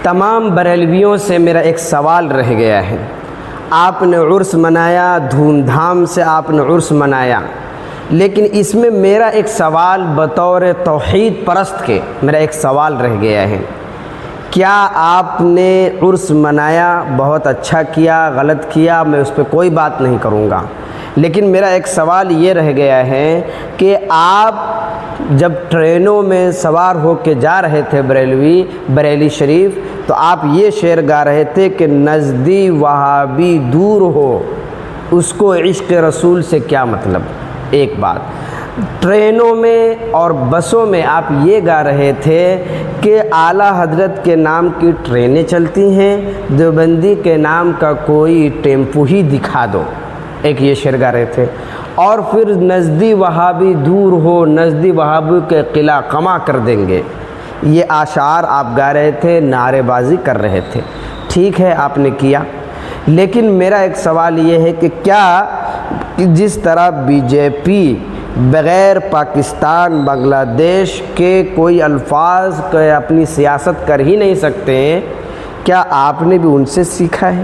تمام بریلویوں سے میرا ایک سوال رہ گیا ہے۔ آپ نے عرس منایا، دھوم دھام سے آپ نے عرس منایا، لیکن اس میں میرا ایک سوال بطور توحید پرست کے میرا ایک سوال رہ گیا ہے۔ کیا آپ نے عرس منایا؟ بہت اچھا کیا، غلط کیا، میں اس پہ کوئی بات نہیں کروں گا، لیکن میرا ایک سوال یہ رہ گیا ہے کہ آپ جب ٹرینوں میں سوار ہو کے جا رہے تھے بریلی شریف، تو آپ یہ شعر گا رہے تھے کہ نزدی وہابی دور ہو، اس کو عشق رسول سے کیا مطلب۔ ایک بات، ٹرینوں میں اور بسوں میں آپ یہ گا رہے تھے کہ اعلیٰ حضرت کے نام کی ٹرینیں چلتی ہیں، دیوبندی کے نام کا کوئی ٹیمپو ہی دکھا دو، ایک یہ شعر گا رہے تھے۔ اور پھر نزدی وہابی دور ہو، نزدی وہابی کے قلعہ قمع کر دیں گے، یہ اشعار آپ گا رہے تھے، نعرے بازی کر رہے تھے۔ ٹھیک ہے، آپ نے کیا، لیکن میرا ایک سوال یہ ہے کہ کیا جس طرح بی جے پی بغیر پاکستان بنگلہ دیش کے کوئی الفاظ کے اپنی سیاست کر ہی نہیں سکتے ہیں، کیا آپ نے بھی ان سے سیکھا ہے؟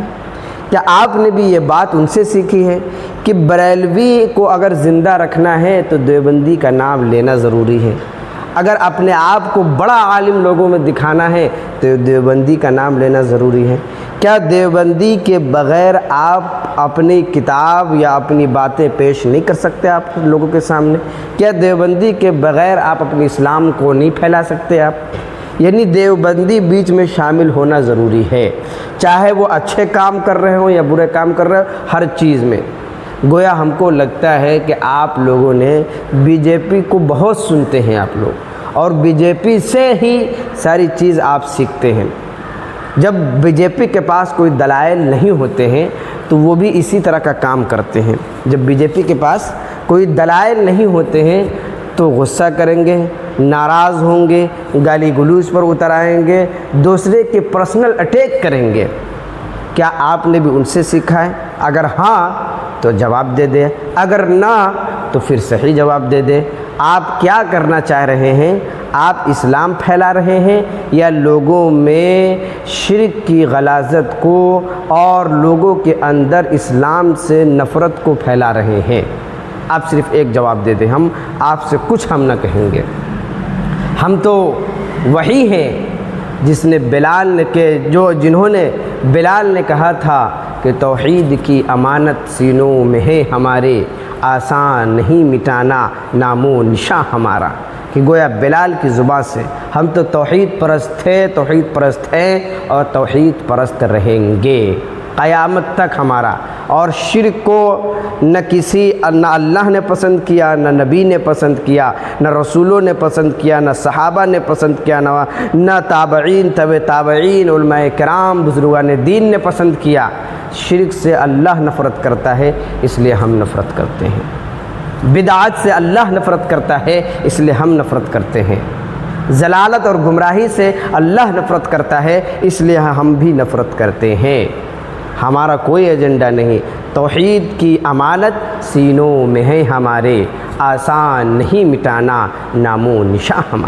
کیا آپ نے بھی یہ بات ان سے سیکھی ہے کہ بریلوی کو اگر زندہ رکھنا ہے تو دیوبندی کا نام لینا ضروری ہے؟ اگر اپنے آپ کو بڑا عالم لوگوں میں دکھانا ہے تو دیوبندی کا نام لینا ضروری ہے؟ کیا دیوبندی کے بغیر آپ اپنی کتاب یا اپنی باتیں پیش نہیں کر سکتے آپ لوگوں کے سامنے؟ کیا دیوبندی کے بغیر آپ اپنے اسلام کو نہیں پھیلا سکتے آپ؟ یعنی دیوبندی بیچ میں شامل ہونا ضروری ہے، چاہے وہ اچھے کام کر رہے ہوں یا برے کام کر رہے ہوں، ہر چیز میں۔ گویا ہم کو لگتا ہے کہ آپ لوگوں نے بی جے پی کو بہت سنتے ہیں آپ لوگ، اور بی جے پی سے ہی ساری چیز آپ سیکھتے ہیں۔ جب بی جے پی کے پاس کوئی دلائل نہیں ہوتے ہیں تو وہ بھی اسی طرح کا کام کرتے ہیں۔ جب بی جے پی کے پاس کوئی دلائل نہیں ہوتے ہیں تو غصہ کریں گے، ناراض ہوں گے، گالی گلوچ پر اتر آئیں گے، دوسرے کے پرسنل اٹیک کریں گے۔ کیا آپ نے بھی ان سے سیکھا ہے؟ اگر ہاں تو جواب دے دیں، اگر نہ تو پھر صحیح جواب دے دیں۔ آپ کیا کرنا چاہ رہے ہیں؟ آپ اسلام پھیلا رہے ہیں یا لوگوں میں شرک کی غلاظت کو اور لوگوں کے اندر اسلام سے نفرت کو پھیلا رہے ہیں؟ آپ صرف ایک جواب دے دیں، ہم آپ سے کچھ ہم نہ کہیں گے۔ ہم تو وہی ہیں جنہوں نے بلال نے کہا تھا کہ توحید کی امانت سینوں میں ہے ہمارے، آسان نہیں مٹانا نام و نشاں ہمارا۔ کہ گویا بلال کی زبان سے ہم تو توحید پرست تھے، توحید پرست ہیں اور توحید پرست رہیں گے قیامت تک ہمارا۔ اور شرک کو نہ اللہ نے پسند کیا، نہ نبی نے پسند کیا، نہ رسولوں نے پسند کیا، نہ صحابہ نے پسند کیا، نہ تابعین تابعین علماء کرام بزرگان دین نے پسند کیا۔ شرک سے اللہ نفرت کرتا ہے، اس لیے ہم نفرت کرتے ہیں۔ بدعات سے اللہ نفرت کرتا ہے، اس لیے ہم نفرت کرتے ہیں۔ ضلالت اور گمراہی سے اللہ نفرت کرتا ہے، اس لیے ہم بھی نفرت کرتے ہیں۔ ہمارا کوئی ایجنڈا نہیں، توحید کی امانت سینوں میں ہے ہمارے، آسان نہیں مٹانا نام و نشاں ہمارا۔